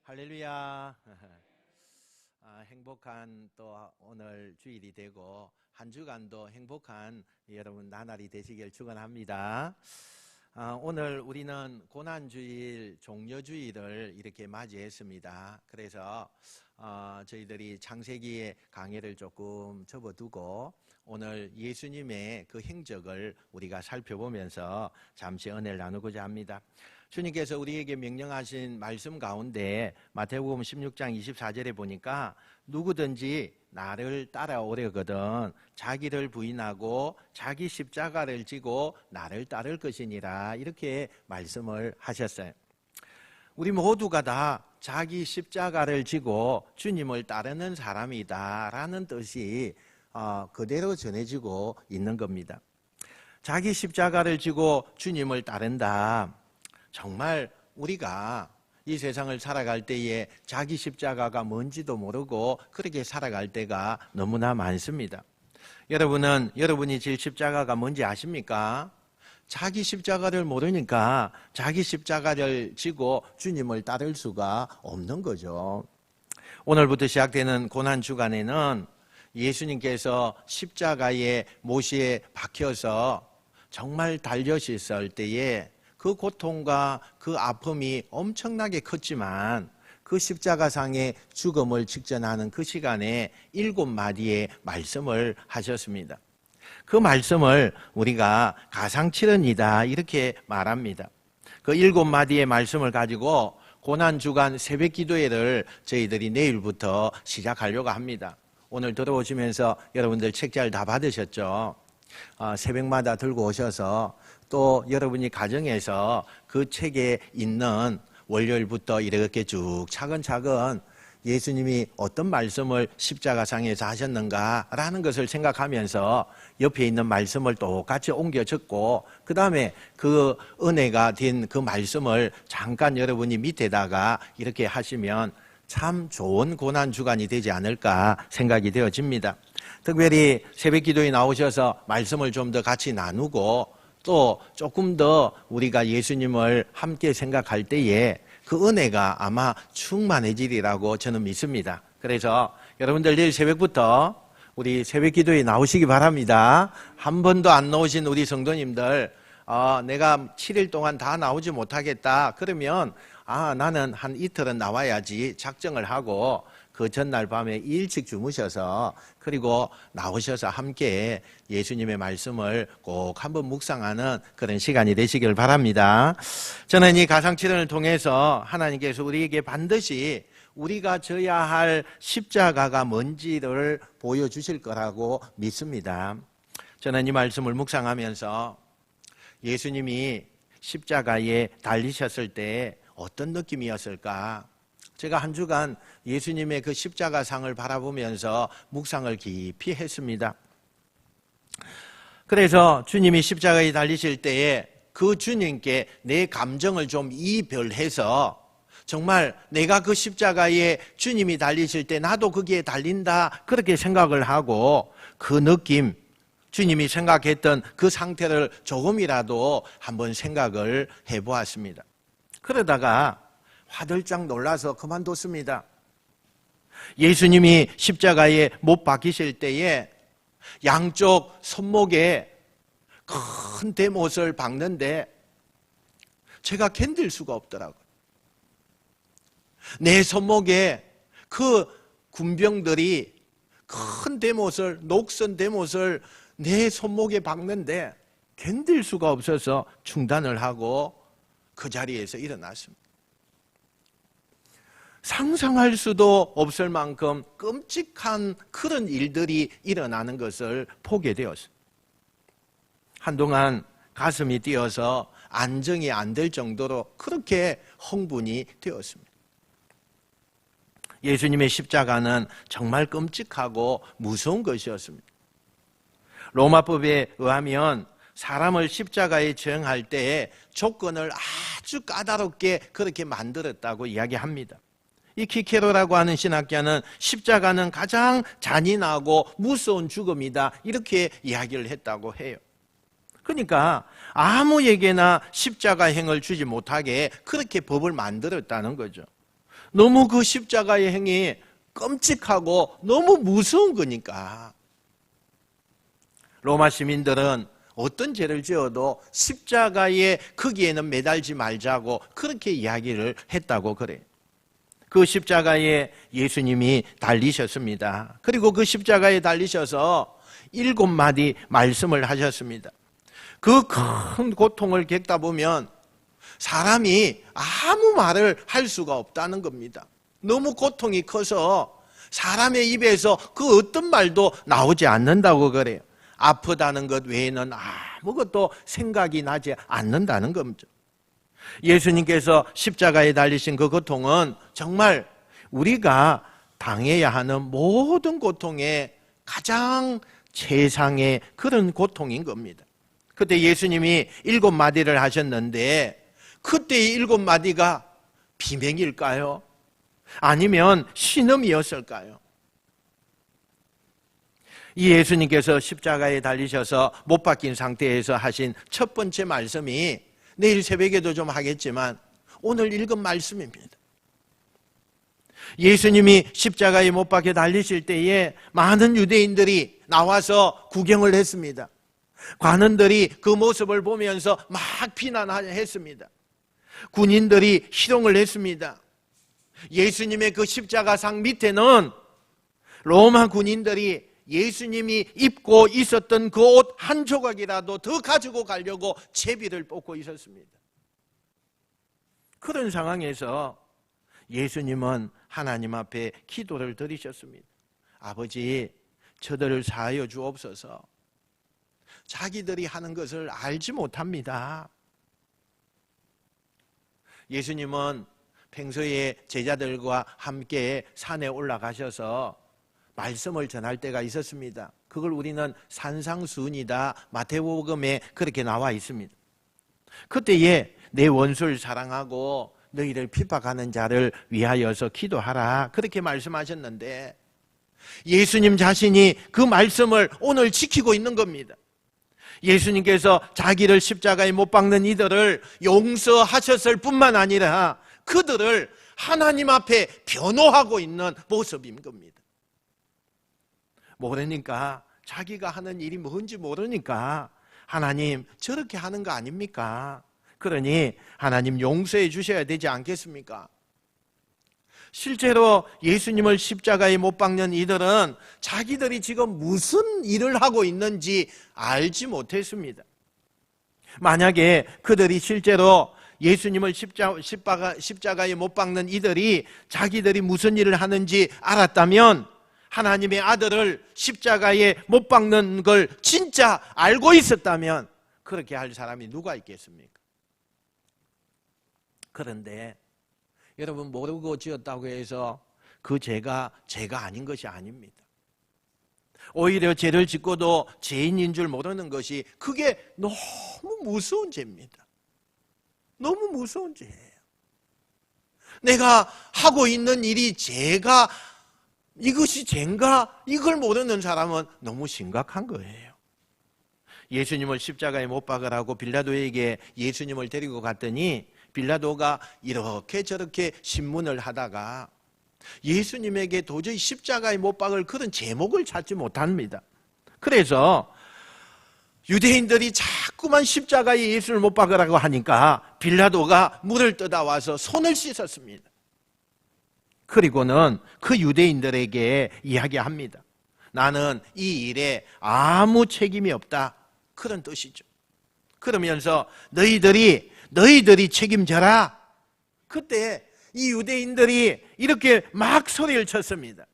할렐루야. 행복한 또 오늘 주일이 되고 한 주간도 행복한 여러분 나날이 되시길 축원합니다. 오늘 우리는 고난주일, 종려주일을 이렇게 맞이했습니다. 그래서 저희들이 창세기의 강해를 조금 접어두고 오늘 예수님의 그 행적을 우리가 살펴보면서 잠시 은혜를 나누고자 합니다. 주님께서 우리에게 명령하신 말씀 가운데 마태복음 16장 24절에 보니까 누구든지 나를 따라오려거든 자기를 부인하고 자기 십자가를 지고 나를 따를 것이니라, 이렇게 말씀을 하셨어요. 우리 모두가 다 자기 십자가를 지고 주님을 따르는 사람이다라는 뜻이 그대로 전해지고 있는 겁니다. 자기 십자가를 지고 주님을 따른다. 정말 우리가 이 세상을 살아갈 때에 자기 십자가가 뭔지도 모르고 그렇게 살아갈 때가 너무나 많습니다. 여러분은 여러분이 질 십자가가 뭔지 아십니까? 자기 십자가를 모르니까 자기 십자가를 지고 주님을 따를 수가 없는 거죠. 오늘부터 시작되는 고난주간에는 예수님께서 십자가에 못에 박혀서 정말 달려셨을 때에 그 고통과 그 아픔이 엄청나게 컸지만 그 십자가상의 죽음을 직전하는 그 시간에 7마디의 말씀을 하셨습니다. 그 말씀을 우리가 가상칠언이다 이렇게 말합니다. 그 7마디의 말씀을 가지고 고난주간 새벽기도회를 저희들이 내일부터 시작하려고 합니다. 오늘 들어오시면서 여러분들 책잘 다 받으셨죠? 새벽마다 들고 오셔서 또 여러분이 가정에서 그 책에 있는 월요일부터 이렇게 쭉 차근차근 예수님이 어떤 말씀을 십자가상에서 하셨는가라는 것을 생각하면서 옆에 있는 말씀을 똑같이 옮겨 적고 그 다음에 그 은혜가 된 그 말씀을 잠깐 여러분이 밑에다가 이렇게 하시면 참 좋은 고난주간이 되지 않을까 생각이 되어집니다. 특별히 새벽기도에 나오셔서 말씀을 좀 더 같이 나누고 또 조금 더 우리가 예수님을 함께 생각할 때에 그 은혜가 아마 충만해지리라고 저는 믿습니다. 그래서 여러분들 내일 새벽부터 우리 새벽기도에 나오시기 바랍니다. 한 번도 안 나오신 우리 성도님들, 내가 7일 동안 다 나오지 못하겠다 그러면 나는 한 이틀은 나와야지 작정을 하고 그 전날 밤에 일찍 주무셔서 그리고 나오셔서 함께 예수님의 말씀을 꼭 한번 묵상하는 그런 시간이 되시길 바랍니다. 저는 이 가상칠언을 통해서 하나님께서 우리에게 반드시 우리가 져야 할 십자가가 뭔지를 보여주실 거라고 믿습니다. 저는 이 말씀을 묵상하면서 예수님이 십자가에 달리셨을 때 어떤 느낌이었을까? 제가 한 주간 예수님의 그 십자가상을 바라보면서 묵상을 깊이 했습니다. 그래서 주님이 십자가에 달리실 때에 그 주님께 내 감정을 좀 이별해서 정말 내가 그 십자가에 주님이 달리실 때 나도 거기에 달린다 그렇게 생각을 하고 그 느낌, 주님이 생각했던 그 상태를 조금이라도 한번 생각을 해보았습니다. 그러다가 화들짝 놀라서 그만뒀습니다. 예수님이 십자가에 못 박히실 때에 양쪽 손목에 큰 대못을 박는데 제가 견딜 수가 없더라고요. 내 손목에 그 군병들이 큰 대못을, 녹슨 대못을 내 손목에 박는데 견딜 수가 없어서 중단을 하고 그 자리에서 일어났습니다. 상상할 수도 없을 만큼 끔찍한 그런 일들이 일어나는 것을 보게 되었습니다. 한동안 가슴이 뛰어서 안정이 안 될 정도로 그렇게 흥분이 되었습니다. 예수님의 십자가는 정말 끔찍하고 무서운 것이었습니다. 로마법에 의하면 사람을 십자가에 처형할 때에 조건을 아주 까다롭게 그렇게 만들었다고 이야기합니다. 이 키케로라고 하는 신학자는 십자가는 가장 잔인하고 무서운 죽음이다 이렇게 이야기를 했다고 해요. 그러니까 아무에게나 십자가행을 주지 못하게 그렇게 법을 만들었다는 거죠. 너무 그 십자가의 행위 끔찍하고 너무 무서운 거니까. 로마 시민들은 어떤 죄를 지어도 십자가의 크기에는 매달지 말자고 그렇게 이야기를 했다고 그래요. 그 십자가에 예수님이 달리셨습니다. 그리고 그 십자가에 달리셔서 7마디 말씀을 하셨습니다. 그 큰 고통을 겪다 보면 사람이 아무 말을 할 수가 없다는 겁니다. 너무 고통이 커서 사람의 입에서 그 어떤 말도 나오지 않는다고 그래요. 아프다는 것 외에는 아무것도 생각이 나지 않는다는 겁니다. 예수님께서 십자가에 달리신 그 고통은 정말 우리가 당해야 하는 모든 고통의 가장 최상의 그런 고통인 겁니다. 그때 예수님이 7마디를 하셨는데 그때의 7마디가 비명일까요? 아니면 신음이었을까요? 이 예수님께서 십자가에 달리셔서 못 박힌 상태에서 하신 첫 번째 말씀이 내일 새벽에도 좀 하겠지만 오늘 읽은 말씀입니다. 예수님이 십자가에 못 박혀 달리실 때에 많은 유대인들이 나와서 구경을 했습니다. 관원들이 그 모습을 보면서 막 비난했습니다. 군인들이 희롱을 했습니다. 예수님의 그 십자가상 밑에는 로마 군인들이 예수님이 입고 있었던 그 옷 한 조각이라도 더 가지고 가려고 제비를 뽑고 있었습니다. 그런 상황에서 예수님은 하나님 앞에 기도를 드리셨습니다. 아버지, 저들을 사하여 주옵소서. 자기들이 하는 것을 알지 못합니다. 예수님은 평소에 제자들과 함께 산에 올라가셔서 말씀을 전할 때가 있었습니다. 그걸 우리는 산상수훈이다 마태복음에 그렇게 나와 있습니다. 그때에 내 원수를 사랑하고 너희를 핍박하는 자를 위하여서 기도하라 그렇게 말씀하셨는데 예수님 자신이 그 말씀을 오늘 지키고 있는 겁니다. 예수님께서 자기를 십자가에 못 박는 이들을 용서하셨을 뿐만 아니라 그들을 하나님 앞에 변호하고 있는 모습인 겁니다. 모르니까, 자기가 하는 일이 뭔지 모르니까 하나님 저렇게 하는 거 아닙니까? 그러니 하나님 용서해 주셔야 되지 않겠습니까? 실제로 예수님을 십자가에 못 박는 이들은 자기들이 지금 무슨 일을 하고 있는지 알지 못했습니다. 만약에 그들이 실제로 예수님을 십자가에 못 박는 이들이 자기들이 무슨 일을 하는지 알았다면 하나님의 아들을 십자가에 못 박는 걸 진짜 알고 있었다면 그렇게 할 사람이 누가 있겠습니까? 그런데 여러분, 모르고 지었다고 해서 그 죄가 아닌 것이 아닙니다. 오히려 죄를 짓고도 죄인인 줄 모르는 것이 그게 너무 무서운 죄입니다. 너무 무서운 죄예요. 내가 하고 있는 일이 이것이 죄인가? 이걸 모르는 사람은 너무 심각한 거예요. 예수님을 십자가에 못 박으라고 빌라도에게 예수님을 데리고 갔더니 빌라도가 이렇게 저렇게 신문을 하다가 예수님에게 도저히 십자가에 못 박을 그런 제목을 찾지 못합니다. 그래서 유대인들이 자꾸만 십자가에 예수를 못 박으라고 하니까 빌라도가 물을 떠다와서 손을 씻었습니다. 그리고는 그 유대인들에게 이야기합니다. 나는 이 일에 아무 책임이 없다. 그런 뜻이죠. 그러면서 너희들이 책임져라. 그때 이 유대인들이 이렇게 막 소리를 쳤습니다.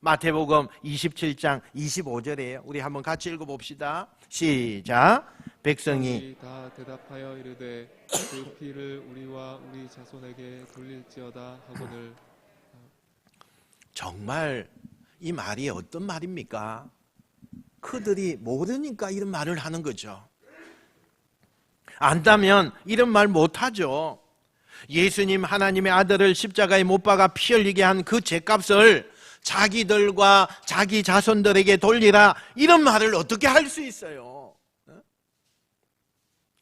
마태복음 27장 25절이에요. 우리 한번 같이 읽어봅시다. 시작. 백성이 다 대답하여 이르되 그 피를 우리와 우리 자손에게 돌릴지어다 하거늘. 정말 이 말이 어떤 말입니까? 그들이 모르니까 이런 말을 하는 거죠. 안다면 이런 말 못하죠. 예수님 하나님의 아들을 십자가에 못 박아 피 흘리게 한 그 죄값을 자기들과 자기 자손들에게 돌리라, 이런 말을 어떻게 할 수 있어요?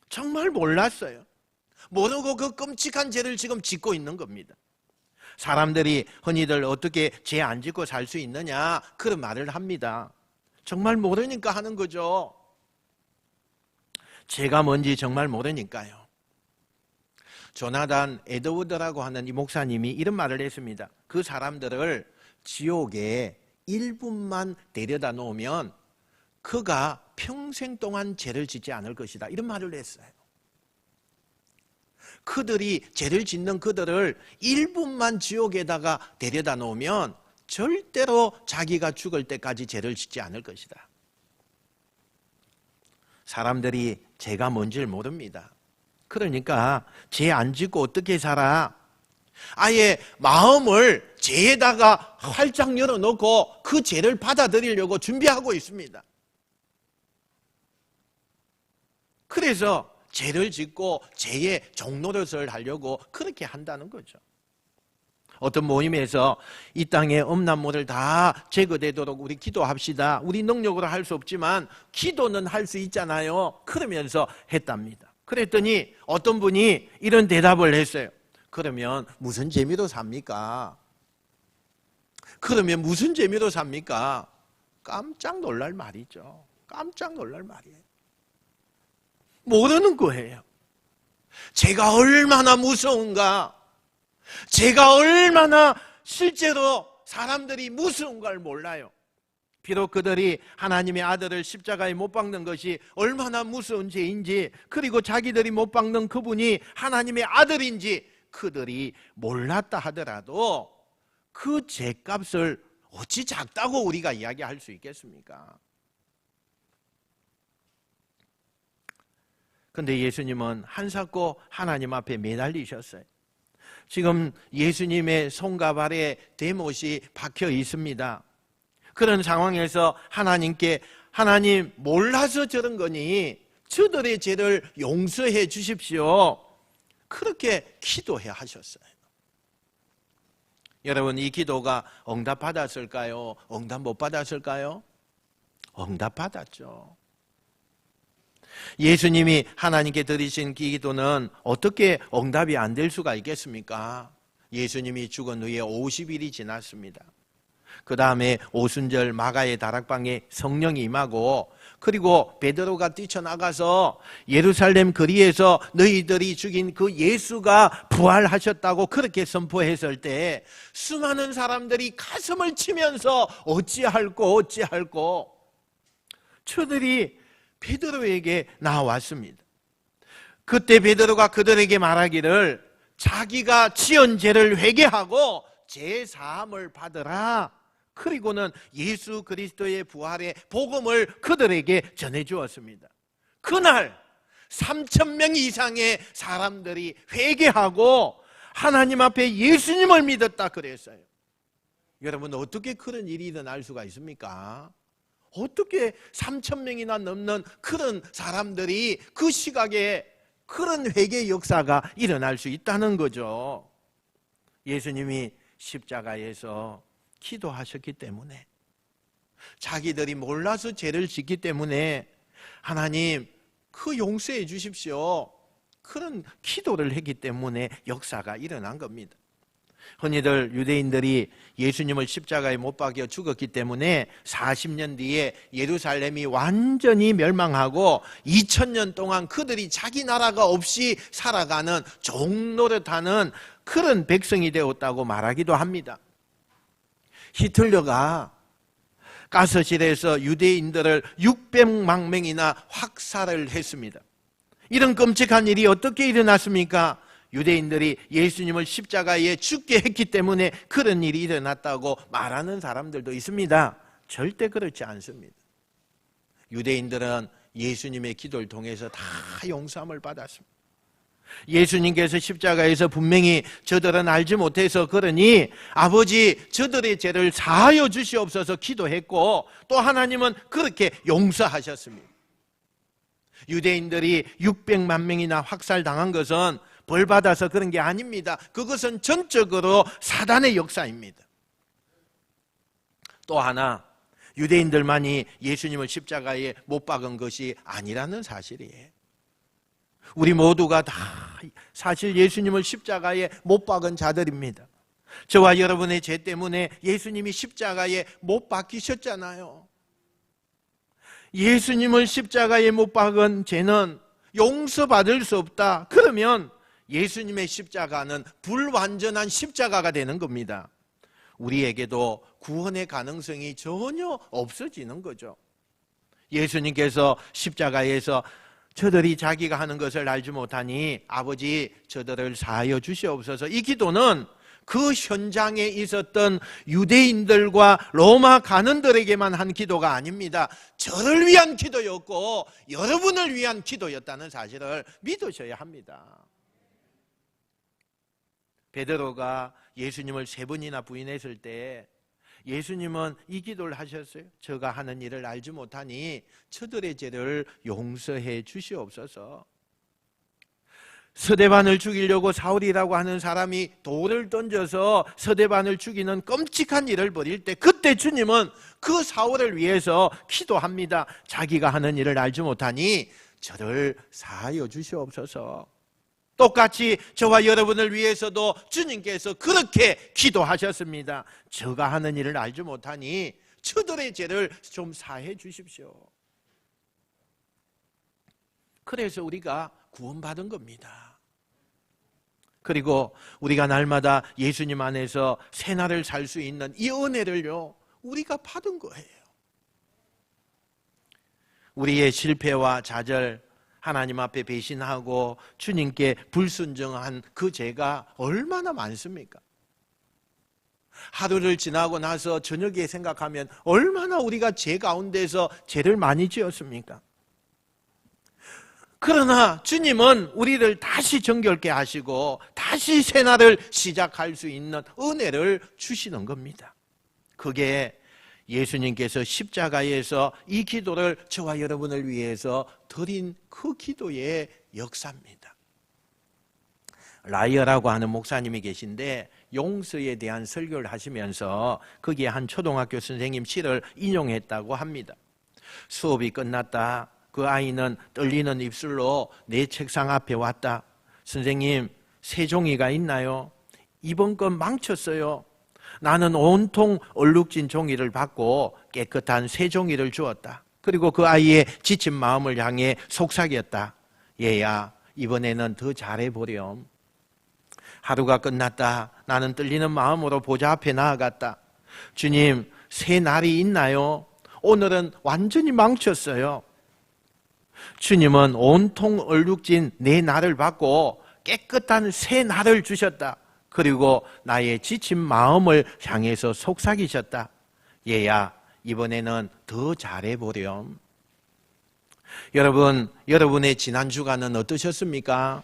정말 몰랐어요. 모르고 그 끔찍한 죄를 지금 짓고 있는 겁니다. 사람들이 흔히들 어떻게 죄 안 짓고 살 수 있느냐 그런 말을 합니다. 정말 모르니까 하는 거죠. 죄가 뭔지 정말 모르니까요. 조나단 에드워드라고 하는 이 목사님이 이런 말을 했습니다. 그 사람들을 지옥에 1분만 데려다 놓으면 그가 평생 동안 죄를 짓지 않을 것이다. 이런 말을 했어요. 그들이 죄를 짓는 그들을 1분만 지옥에다가 데려다 놓으면 절대로 자기가 죽을 때까지 죄를 짓지 않을 것이다. 사람들이 죄가 뭔지를 모릅니다. 그러니까 죄 안 짓고 어떻게 살아? 아예 마음을 죄에다가 활짝 열어놓고 그 죄를 받아들이려고 준비하고 있습니다. 그래서 죄를 짓고 죄의 종노릇을 하려고 그렇게 한다는 거죠. 어떤 모임에서 이 땅에 음란물을 다 제거되도록 우리 기도합시다. 우리 능력으로 할 수 없지만 기도는 할 수 있잖아요. 그러면서 했답니다. 그랬더니 어떤 분이 이런 대답을 했어요. 그러면 무슨 재미로 삽니까? 그러면 무슨 재미로 삽니까? 깜짝 놀랄 말이죠. 깜짝 놀랄 말이에요. 모르는 거예요. 죄가 얼마나 무서운가, 죄가 얼마나 실제로 사람들이 무서운가를 몰라요. 비록 그들이 하나님의 아들을 십자가에 못 박는 것이 얼마나 무서운 죄인지, 그리고 자기들이 못 박는 그분이 하나님의 아들인지 그들이 몰랐다 하더라도 그 죄값을 어찌 작다고 우리가 이야기할 수 있겠습니까? 그런데 예수님은 한사코 하나님 앞에 매달리셨어요. 지금 예수님의 손과 발에 대못이 박혀 있습니다. 그런 상황에서 하나님께 하나님 몰라서 저런 거니 저들의 죄를 용서해 주십시오. 그렇게 기도해야 하셨어요. 여러분, 이 기도가 응답받았을까요? 응답 못 받았을까요? 응답받았죠. 예수님이 하나님께 드리신 기도는 어떻게 응답이 안 될 수가 있겠습니까? 예수님이 죽은 후에 50일이 지났습니다. 그 다음에 오순절 마가의 다락방에 성령이 임하고, 그리고 베드로가 뛰쳐나가서 예루살렘 거리에서 너희들이 죽인 그 예수가 부활하셨다고 그렇게 선포했을 때 수많은 사람들이 가슴을 치면서 어찌할꼬 저들이 베드로에게 나왔습니다. 그때 베드로가 그들에게 말하기를 자기가 지은 죄를 회개하고 죄 사함을 받으라. 그리고는 예수 그리스도의 부활의 복음을 그들에게 전해 주었습니다. 그날 3,000명 이상의 사람들이 회개하고 하나님 앞에 예수님을 믿었다 그랬어요. 여러분, 어떻게 그런 일이 일어날 수가 있습니까? 어떻게 3,000명이나 넘는 그런 사람들이 그 시각에 그런 회개 역사가 일어날 수 있다는 거죠. 예수님이 십자가에서 기도하셨기 때문에, 자기들이 몰라서 죄를 짓기 때문에 하나님 그 용서해 주십시오, 그런 기도를 했기 때문에 역사가 일어난 겁니다. 흔히들 유대인들이 예수님을 십자가에 못 박여 죽었기 때문에 40년 뒤에 예루살렘이 완전히 멸망하고 2000년 동안 그들이 자기 나라가 없이 살아가는 종노릇하는 그런 백성이 되었다고 말하기도 합니다. 히틀러가 가스실에서 유대인들을 600만 명이나 학살을 했습니다. 이런 끔찍한 일이 어떻게 일어났습니까? 유대인들이 예수님을 십자가에 죽게 했기 때문에 그런 일이 일어났다고 말하는 사람들도 있습니다. 절대 그렇지 않습니다. 유대인들은 예수님의 기도를 통해서 다 용서함을 받았습니다. 예수님께서 십자가에서 분명히 저들은 알지 못해서 그러니 아버지 저들의 죄를 사하여 주시옵소서 기도했고, 또 하나님은 그렇게 용서하셨습니다. 유대인들이 600만 명이나 확살당한 것은 벌 받아서 그런 게 아닙니다. 그것은 전적으로 사단의 역사입니다. 또 하나, 유대인들만이 예수님을 십자가에 못 박은 것이 아니라는 사실이에요. 우리 모두가 다 사실 예수님을 십자가에 못 박은 자들입니다. 저와 여러분의 죄 때문에 예수님이 십자가에 못 박히셨잖아요. 예수님을 십자가에 못 박은 죄는 용서받을 수 없다. 그러면 예수님의 십자가는 불완전한 십자가가 되는 겁니다. 우리에게도 구원의 가능성이 전혀 없어지는 거죠. 예수님께서 십자가에서 저들이 자기가 하는 것을 알지 못하니 아버지 저들을 사하여 주시옵소서. 이 기도는 그 현장에 있었던 유대인들과 로마 관원들에게만 한 기도가 아닙니다. 저를 위한 기도였고 여러분을 위한 기도였다는 사실을 믿으셔야 합니다. 베드로가 예수님을 3번이나 부인했을 때 예수님은 이 기도를 하셨어요. 저가 하는 일을 알지 못하니 저들의 죄를 용서해 주시옵소서. 스데반을 죽이려고 사울이라고 하는 사람이 돌을 던져서 스데반을 죽이는 끔찍한 일을 벌일 때 그때 주님은 그 사울을 위해서 기도합니다. 자기가 하는 일을 알지 못하니 저를 사하여 주시옵소서. 똑같이 저와 여러분을 위해서도 주님께서 그렇게 기도하셨습니다. 저가 하는 일을 알지 못하니 저들의 죄를 좀 사해 주십시오. 그래서 우리가 구원받은 겁니다. 그리고 우리가 날마다 예수님 안에서 새날을 살 수 있는 이 은혜를요, 우리가 받은 거예요. 우리의 실패와 좌절, 하나님 앞에 배신하고 주님께 불순종한 그 죄가 얼마나 많습니까? 하루를 지나고 나서 저녁에 생각하면 얼마나 우리가 죄 가운데서 죄를 많이 지었습니까? 그러나 주님은 우리를 다시 정결케 하시고 다시 새날을 시작할 수 있는 은혜를 주시는 겁니다. 그게 예수님께서 십자가에서 이 기도를 저와 여러분을 위해서 드린 그 기도의 역사입니다. 라이어라고 하는 목사님이 계신데 용서에 대한 설교를 하시면서 거기에 한 초등학교 선생님 시를 인용했다고 합니다. 수업이 끝났다. 그 아이는 떨리는 입술로 내 책상 앞에 왔다. 선생님, 새 종이가 있나요? 이번 건 망쳤어요. 나는 온통 얼룩진 종이를 받고 깨끗한 새 종이를 주었다. 그리고 그 아이의 지친 마음을 향해 속삭였다. 얘야, 이번에는 더 잘해보렴. 하루가 끝났다. 나는 떨리는 마음으로 보좌 앞에 나아갔다. 주님, 새 날이 있나요? 오늘은 완전히 망쳤어요. 주님은 온통 얼룩진 내 날을 받고 깨끗한 새 날을 주셨다. 그리고 나의 지친 마음을 향해서 속삭이셨다. 얘야, 이번에는 더 잘해보렴. 여러분, 여러분의 지난 주간은 어떠셨습니까?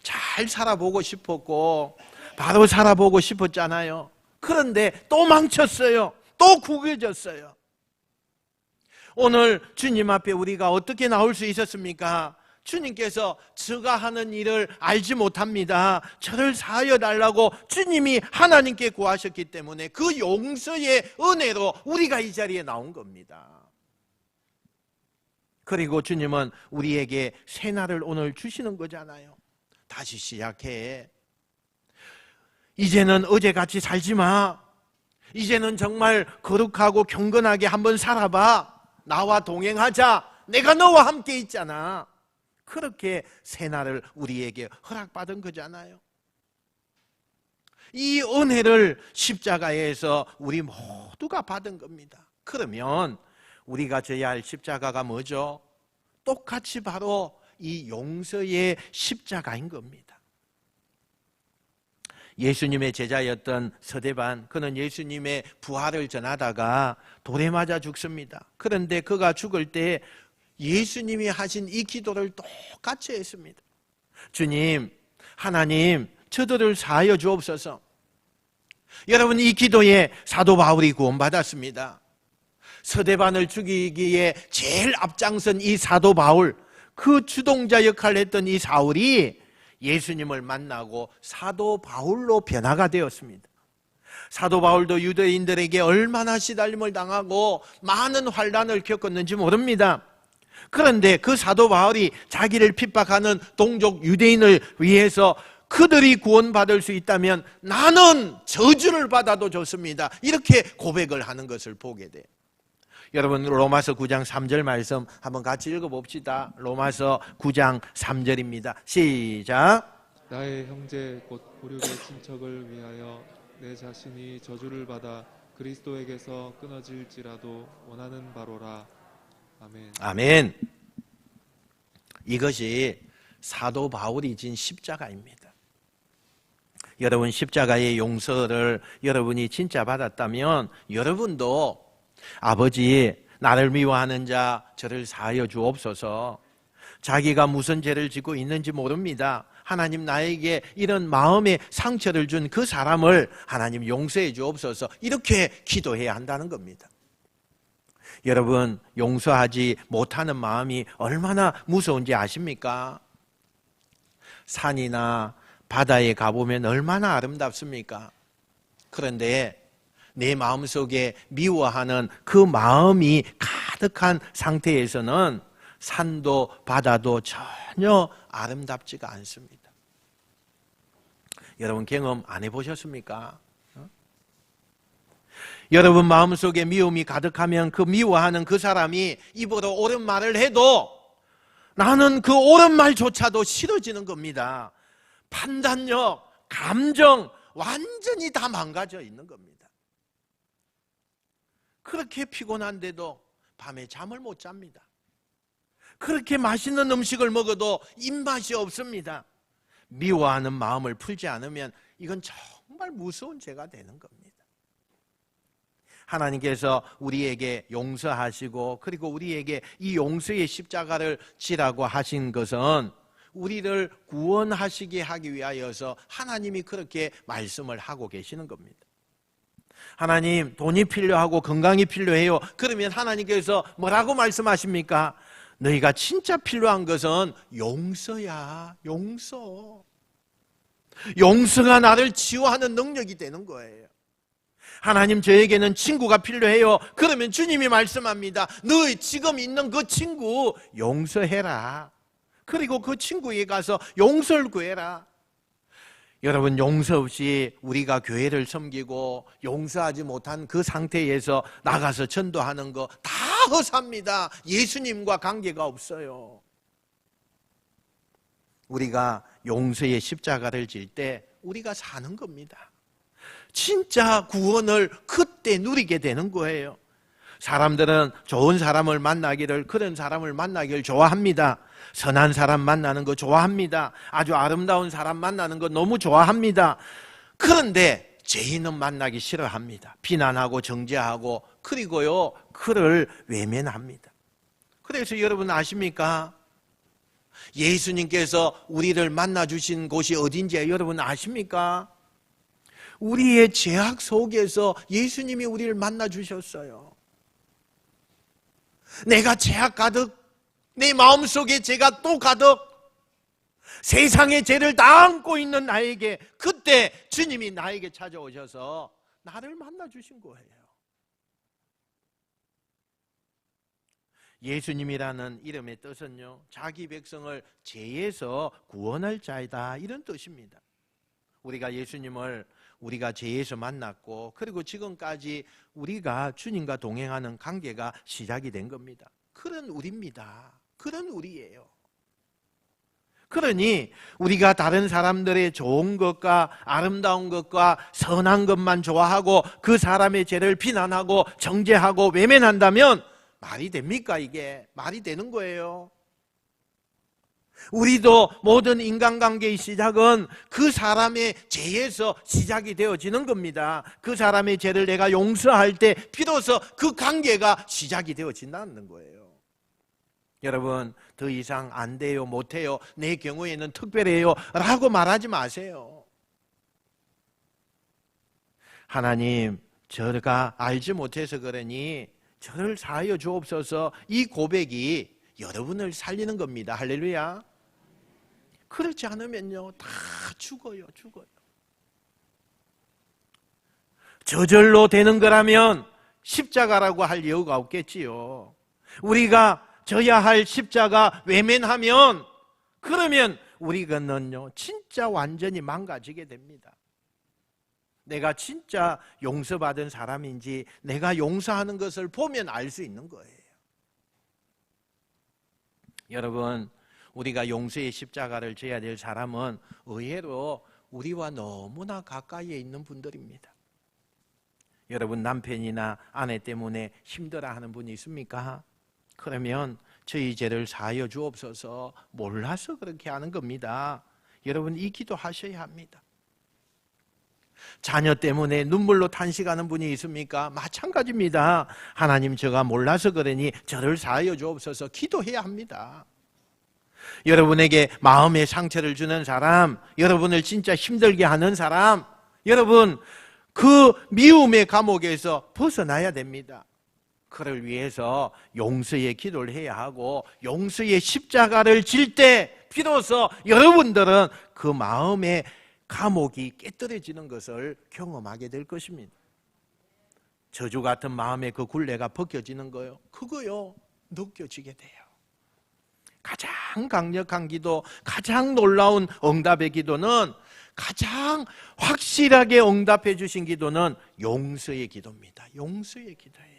잘 살아보고 싶었고 바로 살아보고 싶었잖아요. 그런데 또 망쳤어요. 또 구겨졌어요. 오늘 주님 앞에 우리가 어떻게 나올 수 있었습니까? 주님께서 저가 하는 일을 알지 못합니다. 저를 사하여 달라고 주님이 하나님께 구하셨기 때문에 그 용서의 은혜로 우리가 이 자리에 나온 겁니다. 그리고 주님은 우리에게 새날을 오늘 주시는 거잖아요. 다시 시작해. 이제는 어제같이 살지 마. 이제는 정말 거룩하고 경건하게 한번 살아봐. 나와 동행하자. 내가 너와 함께 있잖아. 그렇게 새날을 우리에게 허락받은 거잖아요. 이 은혜를 십자가에서 우리 모두가 받은 겁니다. 그러면 우리가 져야 할 십자가가 뭐죠? 똑같이 바로 이 용서의 십자가인 겁니다. 예수님의 제자였던 스데반, 그는 예수님의 부활을 전하다가 돌에 맞아 죽습니다. 그런데 그가 죽을 때 예수님이 하신 이 기도를 똑같이 했습니다. 주님, 하나님, 저들을 사하여 주옵소서. 여러분, 이 기도에 사도 바울이 구원받았습니다. 스데반을 죽이기에 제일 앞장선 이 사도 바울, 그 주동자 역할을 했던 이 사울이 예수님을 만나고 사도 바울로 변화가 되었습니다. 사도 바울도 유대인들에게 얼마나 시달림을 당하고 많은 환난을 겪었는지 모릅니다. 그런데 그 사도 바울이 자기를 핍박하는 동족 유대인을 위해서 그들이 구원받을 수 있다면 나는 저주를 받아도 좋습니다. 이렇게 고백을 하는 것을 보게 돼요. 여러분, 로마서 9장 3절 말씀 한번 같이 읽어봅시다. 로마서 9장 3절입니다. 시작. 나의 형제 곧 보륙의 친척을 위하여 내 자신이 저주를 받아 그리스도에게서 끊어질지라도 원하는 바로라. 아멘. 아멘. 이것이 사도 바울이 진 십자가입니다. 여러분, 십자가의 용서를 여러분이 진짜 받았다면 여러분도 아버지, 나를 미워하는 자 저를 사하여 주옵소서. 자기가 무슨 죄를 짓고 있는지 모릅니다. 하나님, 나에게 이런 마음의 상처를 준 그 사람을 하나님 용서해 주옵소서. 이렇게 기도해야 한다는 겁니다. 여러분, 용서하지 못하는 마음이 얼마나 무서운지 아십니까? 산이나 바다에 가보면 얼마나 아름답습니까? 그런데 내 마음속에 미워하는 그 마음이 가득한 상태에서는 산도 바다도 전혀 아름답지가 않습니다. 여러분, 경험 안 해보셨습니까? 여러분 마음속에 미움이 가득하면 그 미워하는 그 사람이 입으로 옳은 말을 해도 나는 그 옳은 말조차도 싫어지는 겁니다. 판단력, 감정 완전히 다 망가져 있는 겁니다. 그렇게 피곤한데도 밤에 잠을 못 잡니다. 그렇게 맛있는 음식을 먹어도 입맛이 없습니다. 미워하는 마음을 풀지 않으면 이건 정말 무서운 죄가 되는 겁니다. 하나님께서 우리에게 용서하시고 그리고 우리에게 이 용서의 십자가를 지라고 하신 것은 우리를 구원하시게 하기 위하여서 하나님이 그렇게 말씀을 하고 계시는 겁니다. 하나님, 돈이 필요하고 건강이 필요해요. 그러면 하나님께서 뭐라고 말씀하십니까? 너희가 진짜 필요한 것은 용서야. 용서. 용서가 나를 치유하는 능력이 되는 거예요. 하나님, 저에게는 친구가 필요해요. 그러면 주님이 말씀합니다. 너희 지금 있는 그 친구 용서해라. 그리고 그 친구에게 가서 용서를 구해라. 여러분, 용서 없이 우리가 교회를 섬기고 용서하지 못한 그 상태에서 나가서 전도하는 거 다 허사입니다. 예수님과 관계가 없어요. 우리가 용서의 십자가를 질 때 우리가 사는 겁니다. 진짜 구원을 그때 누리게 되는 거예요. 사람들은 좋은 사람을 만나기를, 그런 사람을 만나기를 좋아합니다. 선한 사람 만나는 거 좋아합니다. 아주 아름다운 사람 만나는 거 너무 좋아합니다. 그런데 죄인은 만나기 싫어합니다. 비난하고 정죄하고, 그리고요 그를 외면합니다. 그래서 여러분 아십니까? 예수님께서 우리를 만나주신 곳이 어딘지 여러분 아십니까? 우리의 죄악 속에서 예수님이 우리를 만나주셨어요. 내가 죄악 가득, 내 마음속에 죄가 또 가득, 세상의 죄를 다 안고 있는 나에게 그때 주님이 나에게 찾아오셔서 나를 만나주신 거예요. 예수님이라는 이름의 뜻은요, 자기 백성을 죄에서 구원할 자이다, 이런 뜻입니다. 우리가 예수님을 우리가 죄에서 만났고, 그리고 지금까지 우리가 주님과 동행하는 관계가 시작이 된 겁니다. 그런 우리입니다. 그런 우리예요. 그러니 우리가 다른 사람들의 좋은 것과 아름다운 것과 선한 것만 좋아하고 그 사람의 죄를 비난하고 정죄하고 외면한다면 말이 됩니까? 이게 말이 되는 거예요. 우리도 모든 인간관계의 시작은 그 사람의 죄에서 시작이 되어지는 겁니다. 그 사람의 죄를 내가 용서할 때 비로소 그 관계가 시작이 되어진다는 거예요. 여러분, 더 이상 안 돼요, 못 해요, 내 경우에는 특별해요 라고 말하지 마세요. 하나님, 저가 알지 못해서 그러니 저를 사하여 주옵소서, 이 고백이 여러분을 살리는 겁니다. 할렐루야. 그렇지 않으면요 다 죽어요. 저절로 되는 거라면 십자가라고 할 이유가 없겠지요. 우리가 져야 할 십자가 외면하면, 그러면 우리는요 진짜 완전히 망가지게 됩니다. 내가 진짜 용서받은 사람인지 내가 용서하는 것을 보면 알 수 있는 거예요. 여러분, 우리가 용서의 십자가를 져야 될 사람은 의외로 우리와 너무나 가까이에 있는 분들입니다. 여러분, 남편이나 아내 때문에 힘들어하는 분이 있습니까? 그러면 저희 죄를 사하여 주옵소서, 몰라서 그렇게 하는 겁니다. 여러분, 이 기도 하셔야 합니다. 자녀 때문에 눈물로 탄식하는 분이 있습니까? 마찬가지입니다. 하나님, 제가 몰라서 그러니 저를 사하여 주옵소서, 기도해야 합니다. 여러분에게 마음의 상처를 주는 사람, 여러분을 진짜 힘들게 하는 사람, 여러분 그 미움의 감옥에서 벗어나야 됩니다. 그를 위해서 용서의 기도를 해야 하고, 용서의 십자가를 질 때 비로소 여러분들은 그 마음의 감옥이 깨뜨려지는 것을 경험하게 될 것입니다. 저주 같은 마음의 그 굴레가 벗겨지는 거요, 그거요 느껴지게 돼요. 가장 강력한 기도, 가장 놀라운 응답의 기도는, 가장 확실하게 응답해 주신 기도는 용서의 기도입니다. 용서의 기도예요.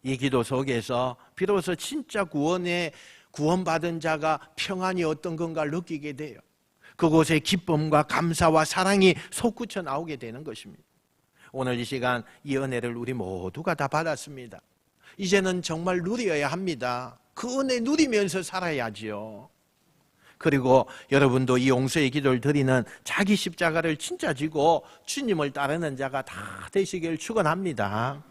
이 기도 속에서 비로소 진짜 구원받은 자가 평안이 어떤 건가를 느끼게 돼요. 그곳에 기쁨과 감사와 사랑이 솟구쳐 나오게 되는 것입니다. 오늘 이 시간 이 은혜를 우리 모두가 다 받았습니다. 이제는 정말 누려야 합니다. 그 은혜 누리면서 살아야지요. 그리고 여러분도 이 용서의 기도를 드리는 자기 십자가를 진짜 지고 주님을 따르는 자가 다 되시길 축원합니다.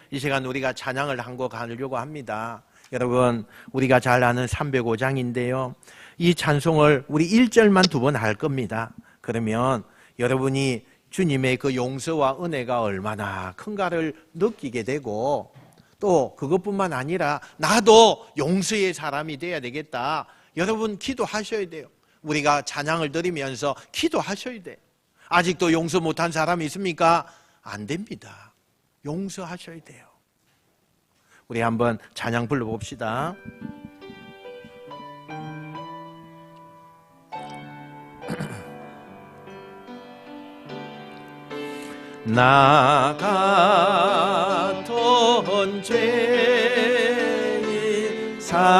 이 시간 우리가 찬양을 한 곡 하려고 합니다. 여러분, 우리가 잘 아는 305장인데요. 이 찬송을 우리 1절만 2번 할 겁니다. 그러면 여러분이 주님의 그 용서와 은혜가 얼마나 큰가를 느끼게 되고, 또 그것뿐만 아니라 나도 용서의 사람이 돼야 되겠다, 여러분 기도하셔야 돼요. 우리가 찬양을 드리면서 기도하셔야 돼요. 아직도 용서 못한 사람이 있습니까? 안 됩니다. 용서하셔야 돼요. 우리 한번 찬양 불러봅시다. 나 같은 죄인 살리실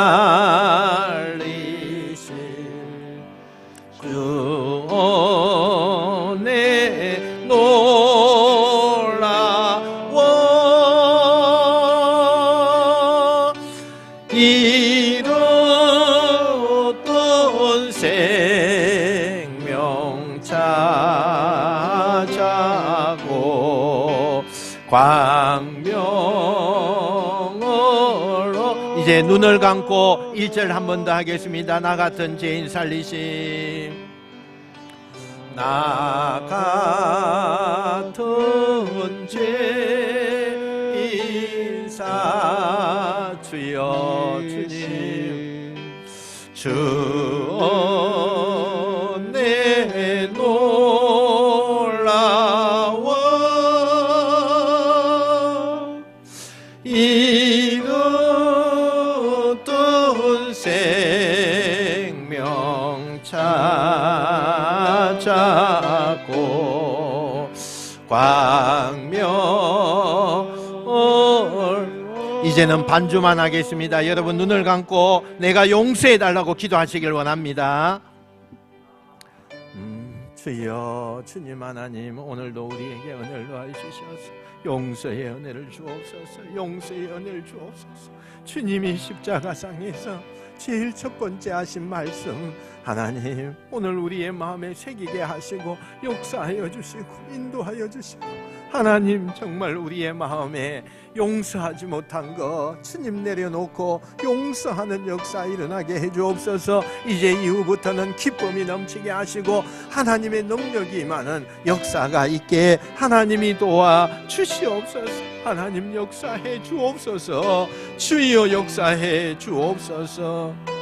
주 은혜 놀라워 잃었던 생명 찾아고 광명으로. 이제 눈을 감고 1절 한 번 더 하겠습니다. 나 같은 죄인 살리심. 나 같은 죄인 주여 주님 주 은혜 놀라워 잃었던 생명 찾아고 광명을. 이제는 반주만 하겠습니다. 여러분 눈을 감고 내가 용서해달라고 기도하시길 원합니다. 주여 주님 하나님, 오늘도 우리에게 은혜를 더해주셔서 용서의 은혜를 주옵소서. 용서의 은혜를 주옵소서. 주님이 십자가상에서 제일 첫 번째 하신 말씀, 하나님 오늘 우리의 마음에 새기게 하시고 역사하여 주시고 인도하여 주시고, 하나님 정말 우리의 마음에 용서하지 못한 것 주님 내려놓고 용서하는 역사 일어나게 해주옵소서. 이제 이후부터는 기쁨이 넘치게 하시고 하나님의 능력이 임하는 역사가 있게 하나님이 도와 주시옵소서. 하나님 역사해 주옵소서. 주여 역사해 주옵소서.